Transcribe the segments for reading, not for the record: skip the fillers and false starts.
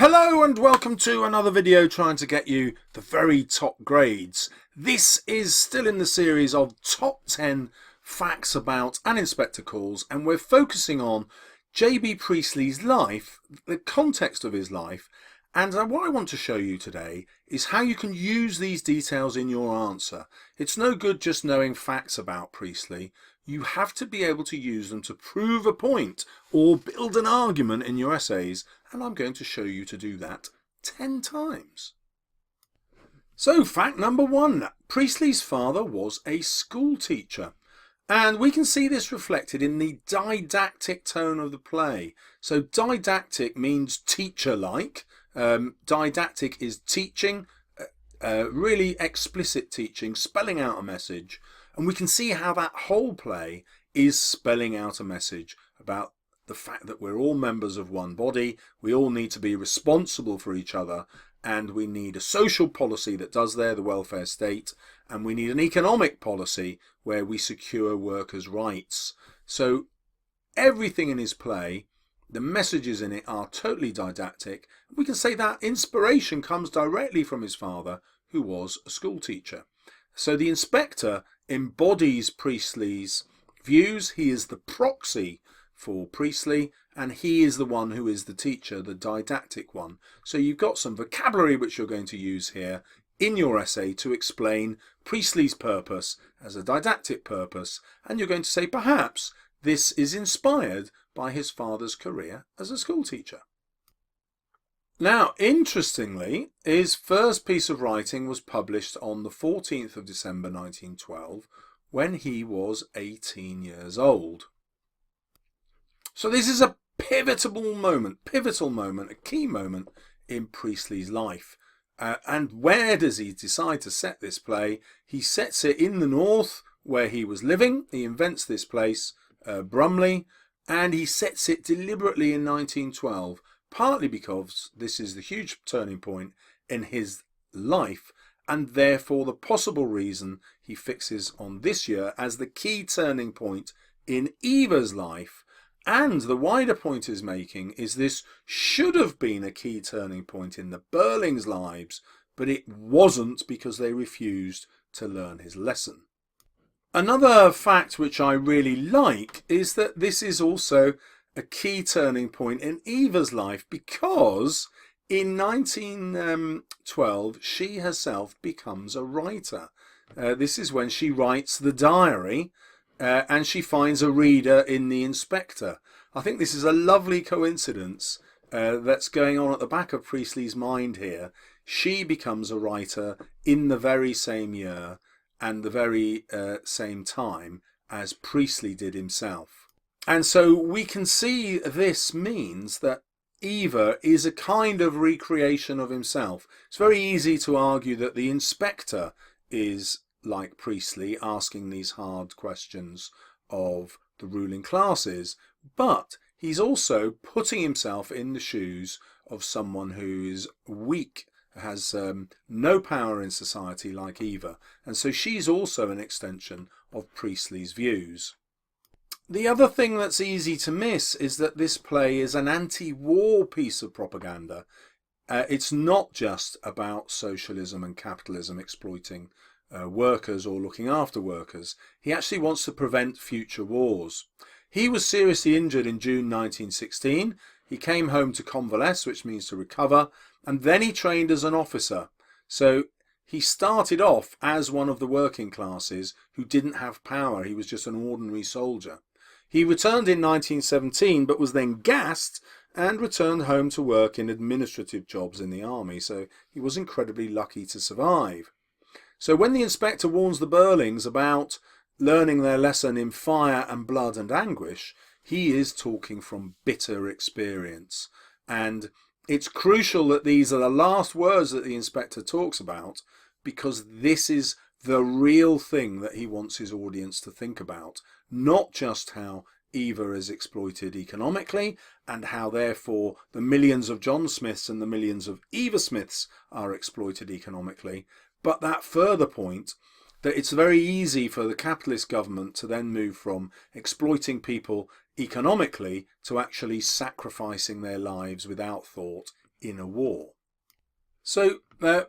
Hello and welcome to another video trying to get you the very top grades. This is still in the series of top 10 facts about an inspector calls, and we're focusing on J.B. Priestley's life, the context of his life, and what I want to show you today is how you can use these details in your answer. It's no good just knowing facts about Priestley. You have to be able to use them to prove a point or build an argument in your essays, and I'm going to show you to do that 10 times. So fact number 1, Priestley's father was a school teacher. And we can see this reflected in the didactic tone of the play. So didactic means teacher-like. Didactic is teaching, really explicit teaching, spelling out a message. And we can see how that whole play is spelling out a message about the fact that we're all members of one body, we all need to be responsible for each other, and we need a social policy that does the welfare state, and we need an economic policy where we secure workers' rights. So everything in his play, the messages in it are totally didactic. We can say that inspiration comes directly from his father, who was a school teacher. So the inspector embodies Priestley's views. He is the proxy for Priestley, and he is the one who is the teacher, the didactic one. So you've got some vocabulary which you're going to use here in your essay to explain Priestley's purpose as a didactic purpose, and you're going to say perhaps this is inspired by his father's career as a school teacher. Now, interestingly, his first piece of writing was published on the 14th of December 1912 when he was 18 years old. So this is a pivotal moment, a key moment in Priestley's life. And where does he decide to set this play? He sets it in the north where he was living. He invents this place, Brumley, and he sets it deliberately in 1912, partly because this is the huge turning point in his life, and therefore the possible reason he fixes on this year as the key turning point in Eva's life. And the wider point he's making is this should have been a key turning point in the Burlings' lives, but it wasn't because they refused to learn his lesson. Another fact which I really like is that this is also a key turning point in Eva's life, because in 1912 she herself becomes a writer. This is when she writes the diary, and she finds a reader in the inspector. I think this is a lovely coincidence that's going on at the back of Priestley's mind here. She becomes a writer in the very same year and the very same time as Priestley did himself. And so we can see this means that Eva is a kind of recreation of himself. It's very easy to argue that the inspector is like Priestley, asking these hard questions of the ruling classes, but he's also putting himself in the shoes of someone who is weak, has no power in society like Eva, and so she's also an extension of Priestley's views. The other thing that's easy to miss is that this play is an anti-war piece of propaganda. It's not just about socialism and capitalism exploiting workers or looking after workers. He actually wants to prevent future wars. He was seriously injured in June 1916. He came home to convalesce, which means to recover, and then he trained as an officer. So he started off as one of the working classes who didn't have power. He was just an ordinary soldier. He returned in 1917 but was then gassed and returned home to work in administrative jobs in the army, so he was incredibly lucky to survive. So when the inspector warns the Burlings about learning their lesson in fire and blood and anguish, he is talking from bitter experience. And it's crucial that these are the last words that the inspector talks about, because this is the real thing that he wants his audience to think about, not just how Eva is exploited economically and how therefore the millions of John Smiths and the millions of Eva Smiths are exploited economically, but that further point that it's very easy for the capitalist government to then move from exploiting people economically to actually sacrificing their lives without thought in a war. So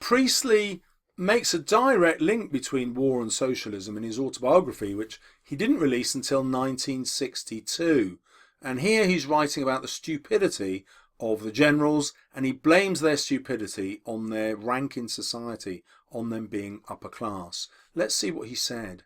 Priestley makes a direct link between war and socialism in his autobiography, which he didn't release until 1962. And here he's writing about the stupidity of the generals, and he blames their stupidity on their rank in society, on them being upper class. Let's see what he said.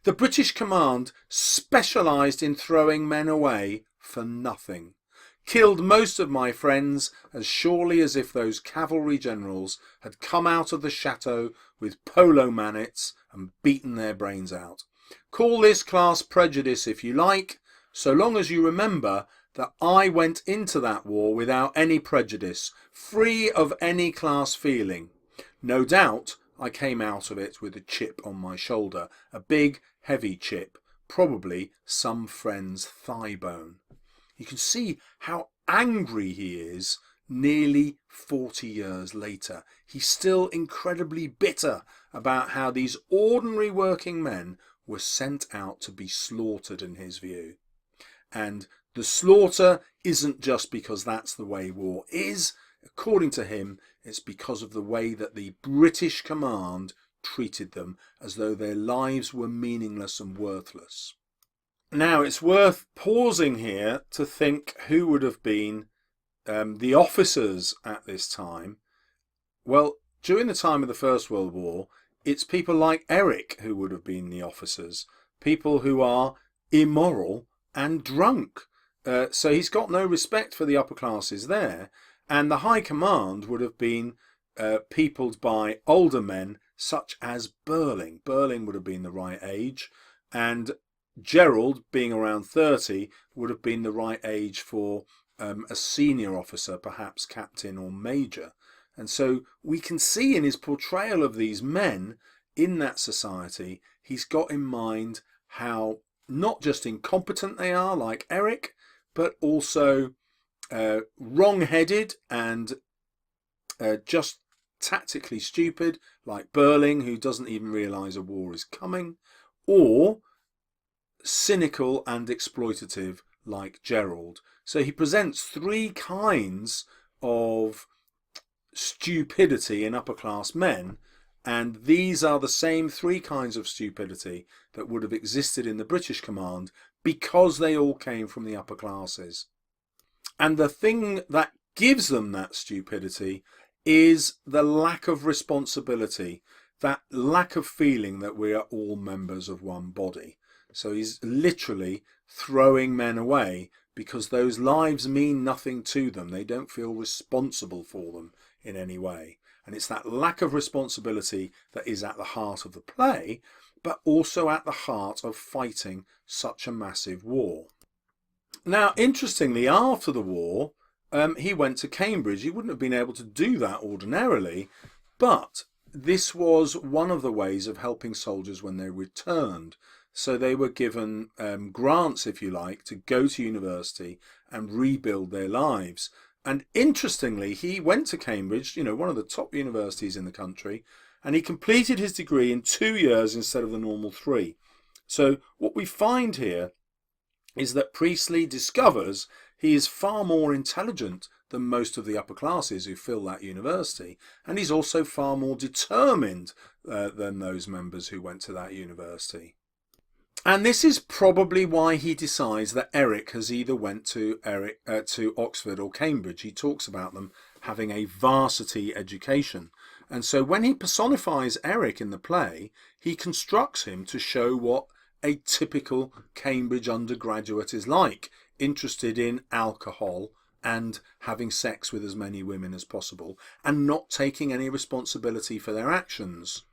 The British command specialised in throwing men away for nothing. Killed most of my friends as surely as if those cavalry generals had come out of the chateau with polo mannets and beaten their brains out. Call this class prejudice if you like, so long as you remember that I went into that war without any prejudice, free of any class feeling. No doubt I came out of it with a chip on my shoulder, a big, heavy chip, probably some friend's thigh bone. You can see how angry he is nearly 40 years later. He's still incredibly bitter about how these ordinary working men were sent out to be slaughtered in his view. And the slaughter isn't just because that's the way war is. According to him, it's because of the way that the British command treated them as though their lives were meaningless and worthless. Now, it's worth pausing here to think who would have been the officers at this time. Well, during the time of the First World War, it's people like Eric who would have been the officers, people who are immoral and drunk. So he's got no respect for the upper classes there. And the high command would have been peopled by older men such as Burling. Burling would have been the right age, and Gerald, being around 30, would have been the right age for a senior officer, perhaps captain or major. And so we can see in his portrayal of these men in that society, he's got in mind how not just incompetent they are, like Eric, but also wrong-headed and just tactically stupid, like Burling, who doesn't even realise a war is coming, or cynical and exploitative, like Gerald. So he presents three kinds of stupidity in upper-class men, and these are the same three kinds of stupidity that would have existed in the British command because they all came from the upper classes. And the thing that gives them that stupidity is the lack of responsibility, that lack of feeling that we are all members of one body. So he's literally throwing men away because those lives mean nothing to them. They don't feel responsible for them in any way. And it's that lack of responsibility that is at the heart of the play, but also at the heart of fighting such a massive war. Now, interestingly, after the war, he went to Cambridge. He wouldn't have been able to do that ordinarily, but this was one of the ways of helping soldiers when they returned. So they were given grants, if you like, to go to university and rebuild their lives. And interestingly, he went to Cambridge, you know, one of the top universities in the country, and he completed his degree in 2 years instead of the normal 3. So what we find here is that Priestley discovers he is far more intelligent than most of the upper classes who fill that university, and he's also far more determined than those members who went to that university. And this is probably why he decides that Eric has either went to Oxford or Cambridge. He talks about them having a varsity education. And so when he personifies Eric in the play, he constructs him to show what a typical Cambridge undergraduate is like, interested in alcohol and having sex with as many women as possible, and not taking any responsibility for their actions.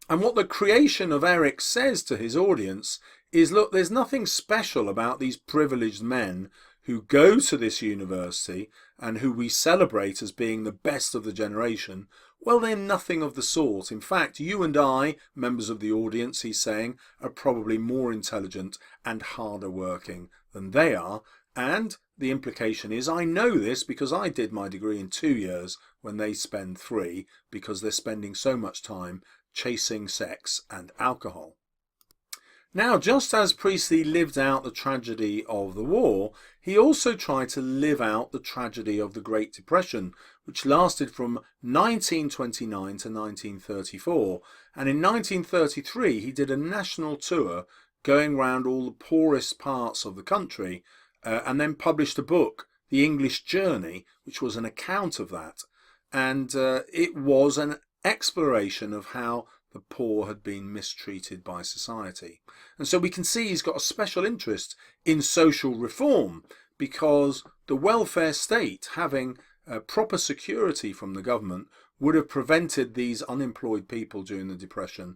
And what the creation of Eric says to his audience is, look, there's nothing special about these privileged men who go to this university and who we celebrate as being the best of the generation. Well, they're nothing of the sort. In fact, you and I, members of the audience, he's saying, are probably more intelligent and harder working than they are. And the implication is, I know this because I did my degree in 2 years when they spend 3, because they're spending so much time chasing sex and alcohol. Now, just as Priestley lived out the tragedy of the war, he also tried to live out the tragedy of the Great Depression, which lasted from 1929 to 1934. And in 1933, he did a national tour going around all the poorest parts of the country, and then published a book, The English Journey, which was an account of that. And it was an exploration of how the poor had been mistreated by society. And so we can see he's got a special interest in social reform, because the welfare state, having proper security from the government, would have prevented these unemployed people during the Depression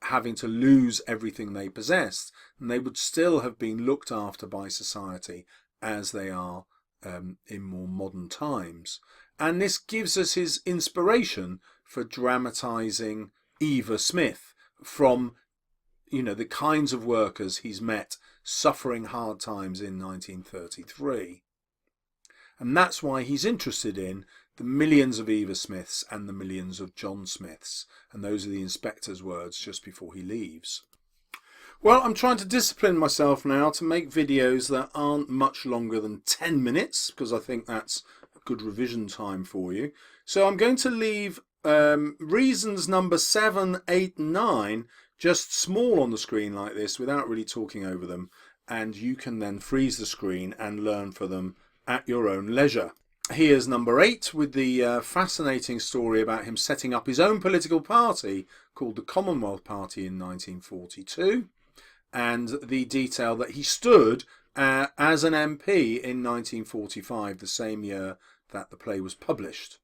having to lose everything they possessed, and they would still have been looked after by society as they are in more modern times. And this gives us his inspiration for dramatising Eva Smith from, the kinds of workers he's met suffering hard times in 1933. And that's why he's interested in the millions of Eva Smiths and the millions of John Smiths. And those are the inspector's words just before he leaves. Well, I'm trying to discipline myself now to make videos that aren't much longer than 10 minutes, because I think that's a good revision time for you. So I'm going to leave reasons number 7, 8, 9 just small on the screen like this without really talking over them, and you can then freeze the screen and learn for them at your own leisure. Here's number 8 with the fascinating story about him setting up his own political party called the Commonwealth Party in 1942, and the detail that he stood as an MP in 1945, the same year that the play was published.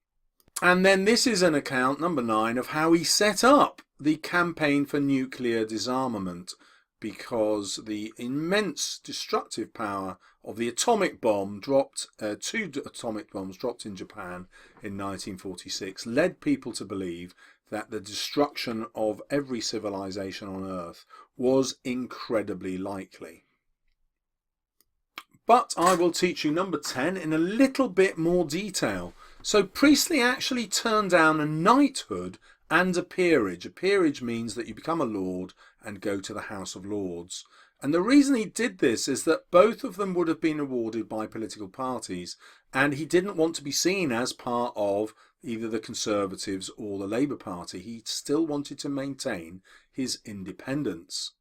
And then this is an account, number 9, of how he set up the campaign for nuclear disarmament, because the immense destructive power of the atomic bomb dropped, 2 atomic bombs dropped in Japan in 1946, led people to believe that the destruction of every civilization on Earth was incredibly likely. But I will teach you number 10 in a little bit more detail. So Priestley actually turned down a knighthood and a peerage. A peerage means that you become a lord and go to the House of Lords. And the reason he did this is that both of them would have been awarded by political parties, and he didn't want to be seen as part of either the Conservatives or the Labour Party. He still wanted to maintain his independence.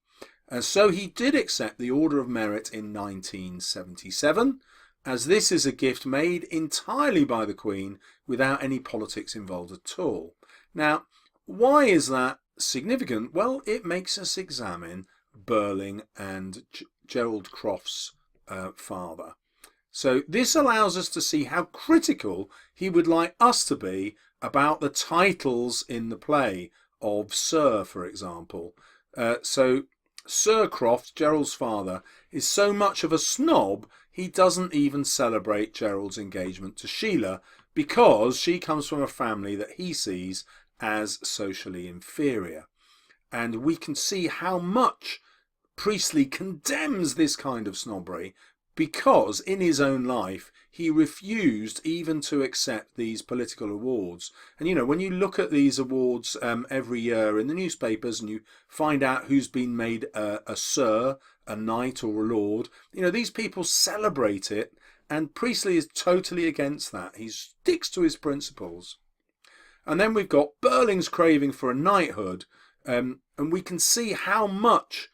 And so he did accept the Order of Merit in 1977, as this is a gift made entirely by the Queen without any politics involved at all. Now, why is that significant? Well, it makes us examine Burling and Gerald Croft's father. So this allows us to see how critical he would like us to be about the titles in the play of Sir, for example. So Sir Croft, Gerald's father, is so much of a snob he doesn't even celebrate Gerald's engagement to Sheila, because she comes from a family that he sees as socially inferior. And we can see how much Priestley condemns this kind of snobbery, because in his own life he refused even to accept these political awards. And when you look at these awards every year in the newspapers and you find out who's been made a Sir, a Knight or a Lord, these people celebrate it, and Priestley is totally against that. He sticks to his principles. And then we've got Burling's craving for a knighthood, and we can see how much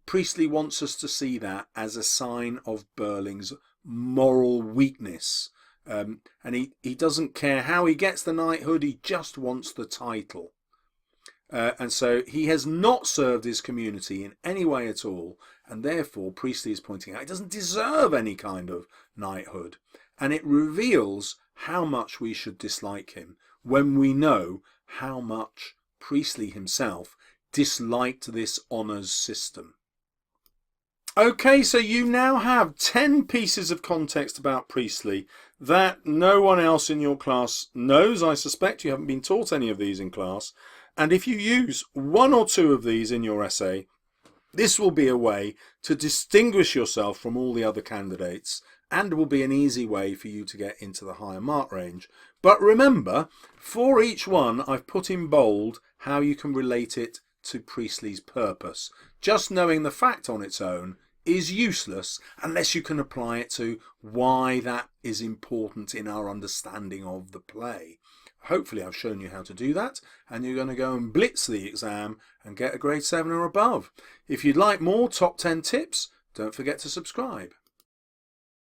Priestley wants us to see that as a sign of Burling's moral weakness. And he doesn't care how he gets the knighthood, he just wants the title. And so he has not served his community in any way at all, and therefore Priestley is pointing out he doesn't deserve any kind of knighthood. And it reveals how much we should dislike him when we know how much Priestley himself disliked this honours system. Okay, so you now have 10 pieces of context about Priestley that no one else in your class knows. I suspect you haven't been taught any of these in class. And if you use 1 or 2 of these in your essay, this will be a way to distinguish yourself from all the other candidates, and will be an easy way for you to get into the higher mark range. But remember, for each one I've put in bold how you can relate it to Priestley's purpose. Just knowing the fact on its own is useless unless you can apply it to why that is important in our understanding of the play. Hopefully I've shown you how to do that, and you're going to go and blitz the exam and get a grade 7 or above. If you'd like more top 10 tips, don't forget to subscribe.